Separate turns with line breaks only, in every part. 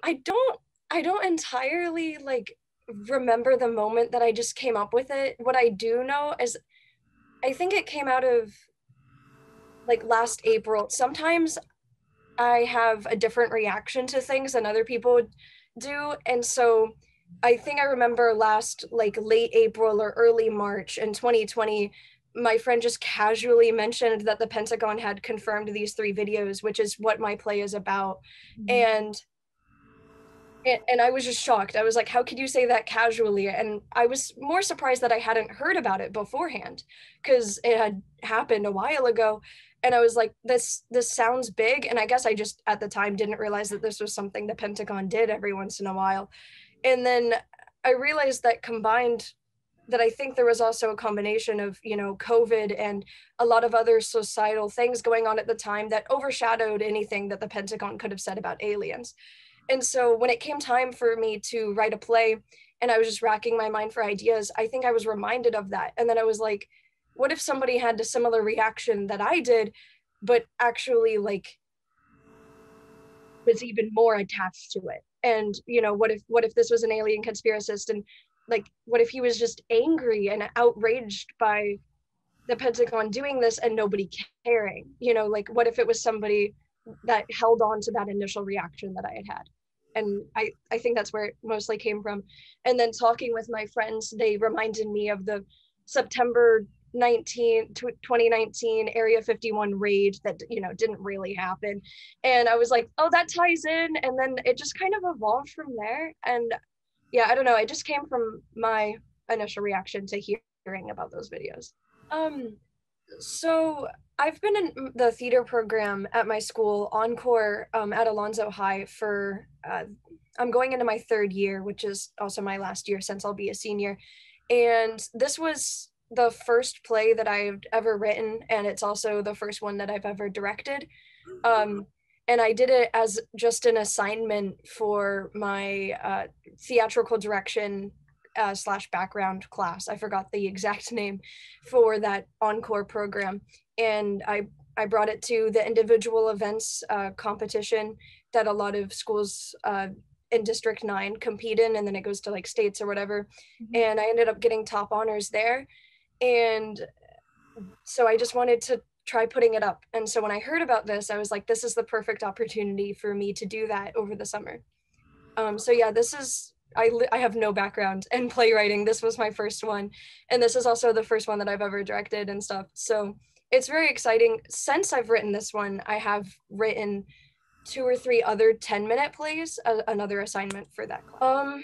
I don't entirely like remember the moment that I just came up with it. What I do know is I think it came out of like last April. Sometimes I have a different reaction to things than other people do. And so I think I remember last like late April or early March in 2020, my friend just casually mentioned that the Pentagon had confirmed these 3 videos, which is what my play is about. And I was just shocked. I was like, how could you say that casually? And I was more surprised that I hadn't heard about it beforehand because it had happened a while ago. And I was like, this sounds big. And I guess I just at the time didn't realize that this was something the Pentagon did every once in a while. And then I realized that combined that I think there was also a combination of, you know, COVID and a lot of other societal things going on at the time that overshadowed anything that the Pentagon could have said about aliens. And so when it came time for me to write a play and I was just racking my mind for ideas, I think I was reminded of that. And then I was like, what if somebody had a similar reaction that I did, but actually like was even more attached to it? And, you know, what if this was an alien conspiracist and like, what if he was just angry and outraged by the Pentagon doing this and nobody caring? You know, like what if it was somebody that held on to that initial reaction that I had had? And I think that's where it mostly came from. And then talking with my friends, they reminded me of the September 2019 Area 51 raid that, you know, didn't really happen. And I was like, oh, that ties in. And then it just kind of evolved from there. And yeah, I don't know. It just came from my initial reaction to hearing about those videos. So I've been in the theater program at my school, Encore, at Alonzo High for, I'm going into my 3rd year, which is also my last year since I'll be a senior. And this was the first play that I've ever written, and it's also the first one that I've ever directed. And I did it as just an assignment for my theatrical direction / background class. I forgot the exact name for that Encore program. And I brought it to the individual events competition that a lot of schools in District 9 compete in, and then it goes to like states or whatever. And I ended up getting top honors there. And so I just wanted to try putting it up. And so when I heard about this, I was like, this is the perfect opportunity for me to do that over the summer. So yeah, this is, I have no background in playwriting. This was my first one. And this is also the first one that I've ever directed and stuff. So it's very exciting. Since I've written this one, I have written 2 or 3 other 10-minute plays, another assignment for that class.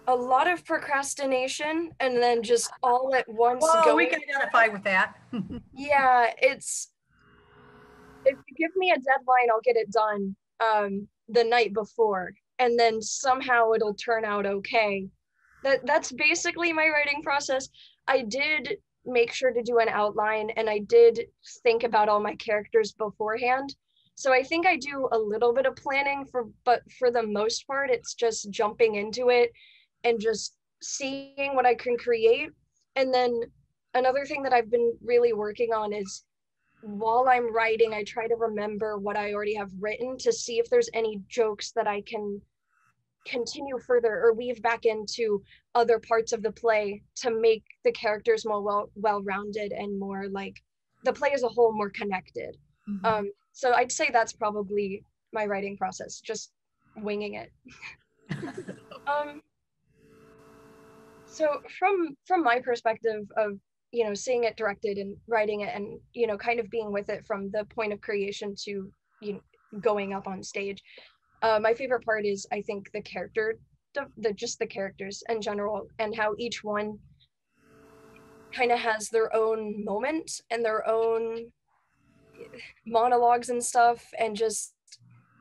A lot of procrastination and then just all at once.
Whoa, we can identify with that.
Yeah, it's, if you give me a deadline, I'll get it done the night before, and then somehow it'll turn out okay. That's basically my writing process. I did make sure to do an outline, and I did think about all my characters beforehand. So I think I do a little bit of planning but for the most part, it's just jumping into it and just seeing what I can create. And then another thing that I've been really working on is while I'm writing, I try to remember what I already have written to see if there's any jokes that I can continue further or weave back into other parts of the play to make the characters more well-rounded and more like the play as a whole more connected. So I'd say that's probably my writing process, just winging it. So from my perspective of, you know, seeing it directed and writing it and, you know, kind of being with it from the point of creation to, you know, going up on stage, my favorite part is, I think, the character, just the characters in general, and how each one kind of has their own moment and their own monologues and stuff, and just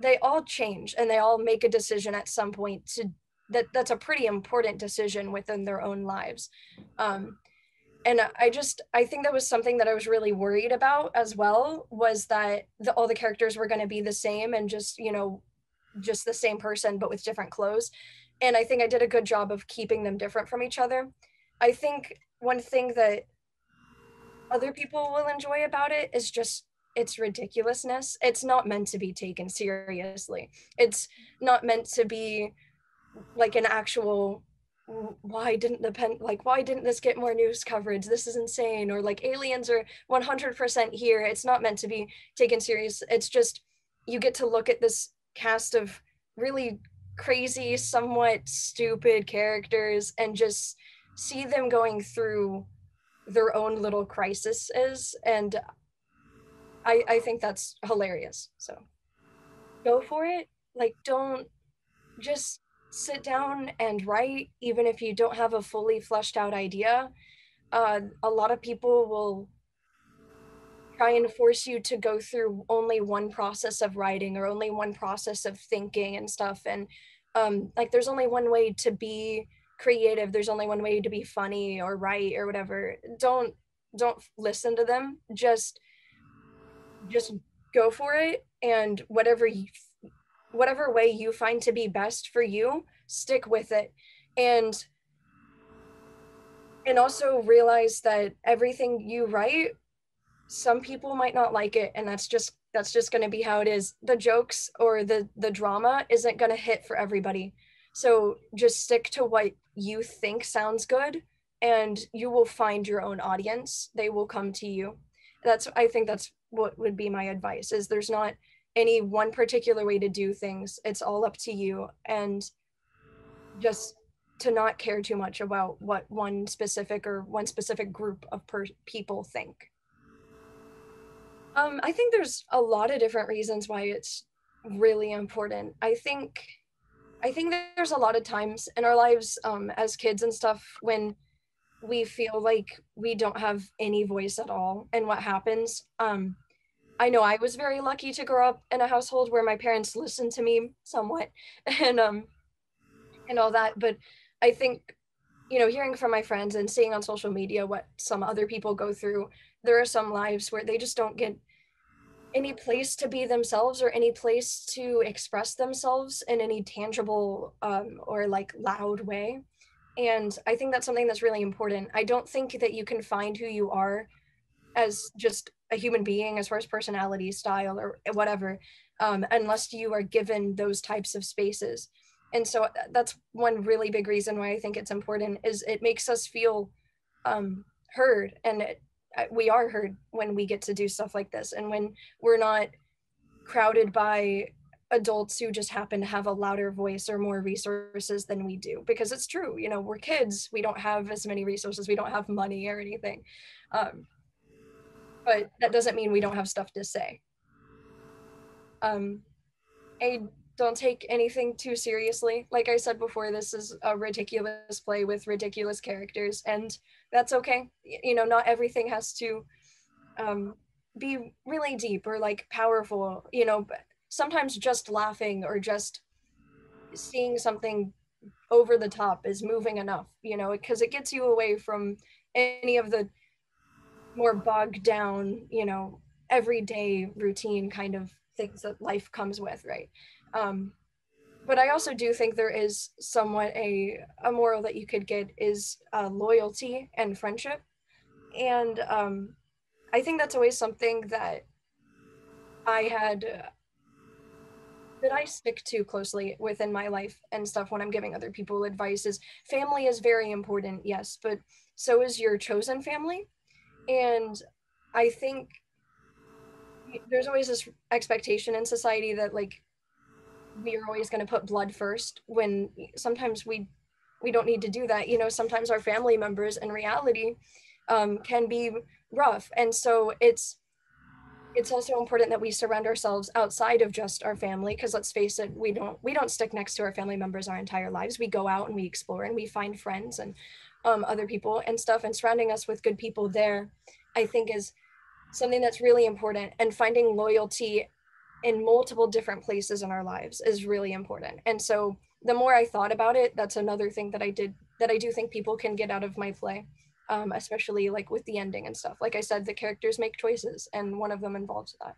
they all change and they all make a decision at some point to that's a pretty important decision within their own lives. And I think that was something that I was really worried about as well, was that all the characters were going to be the same and just, you know, just the same person, but with different clothes. And I think I did a good job of keeping them different from each other. I think one thing that other people will enjoy about it is just its ridiculousness. It's not meant to be taken seriously. It's not meant to be like an actual why didn't why didn't this get more news coverage, this is insane, or like aliens are 100% here. It's not meant to be taken serious. It's just you get to look at this cast of really crazy, somewhat stupid characters and just see them going through their own little crises, and I think that's hilarious. So go for it. Like, don't just sit down and write, even if you don't have a fully fleshed out idea. A lot of people will try and force you to go through only one process of writing or only one process of thinking and stuff. And like, there's only one way to be creative. There's only one way to be funny or write or whatever. Don't listen to them. Just go for it, and whatever way you find to be best for you, stick with it. And also realize that everything you write, some people might not like it, and that's just going to be how it is. The jokes or the drama isn't going to hit for everybody. So just stick to what you think sounds good, and you will find your own audience. They will come to you. I think that's what would be my advice, is there's not any one particular way to do things. It's all up to you, and just to not care too much about what one specific group of people think. I think there's a lot of different reasons why it's really important. I think there's a lot of times in our lives, as kids and stuff, when we feel like we don't have any voice at all. And what happens, I know I was very lucky to grow up in a household where my parents listened to me somewhat, and and all that. But I think, hearing from my friends and seeing on social media what some other people go through, there are some lives where they just don't get any place to be themselves or any place to express themselves in any tangible or like loud way. And I think that's something that's really important. I don't think that you can find who you are as just a human being, as far as personality, style, or whatever, unless you are given those types of spaces. And so that's one really big reason why I think it's important, is it makes us feel heard, and we are heard when we get to do stuff like this, and when we're not crowded by adults who just happen to have a louder voice or more resources than we do. Because it's true, we're kids, we don't have as many resources, we don't have money or anything, but that doesn't mean we don't have stuff to say. I don't take anything too seriously. Like I said before, this is a ridiculous play with ridiculous characters, and that's okay. Not everything has to be really deep or like powerful. But sometimes just laughing or just seeing something over the top is moving enough, because it gets you away from any of the more bogged down, everyday routine kind of things that life comes with, right? But I also do think there is somewhat a moral that you could get, is loyalty and friendship. And I think that's always something that I had that I stick to closely within my life and stuff when I'm giving other people advice. Is family is very important, yes, but so is your chosen family. And I think there's always this expectation in society that like we are always going to put blood first, when sometimes we don't need to do that. Sometimes our family members in reality can be rough, and so it's also important that we surround ourselves outside of just our family, because let's face it, we don't stick next to our family members our entire lives. We go out and we explore and we find friends and other people and stuff, and surrounding us with good people there, I think, is something that's really important. And finding loyalty in multiple different places in our lives is really important. And so the more I thought about it, that's another thing that I do think people can get out of my play, especially like with the ending and stuff. Like I said, the characters make choices, and one of them involves that.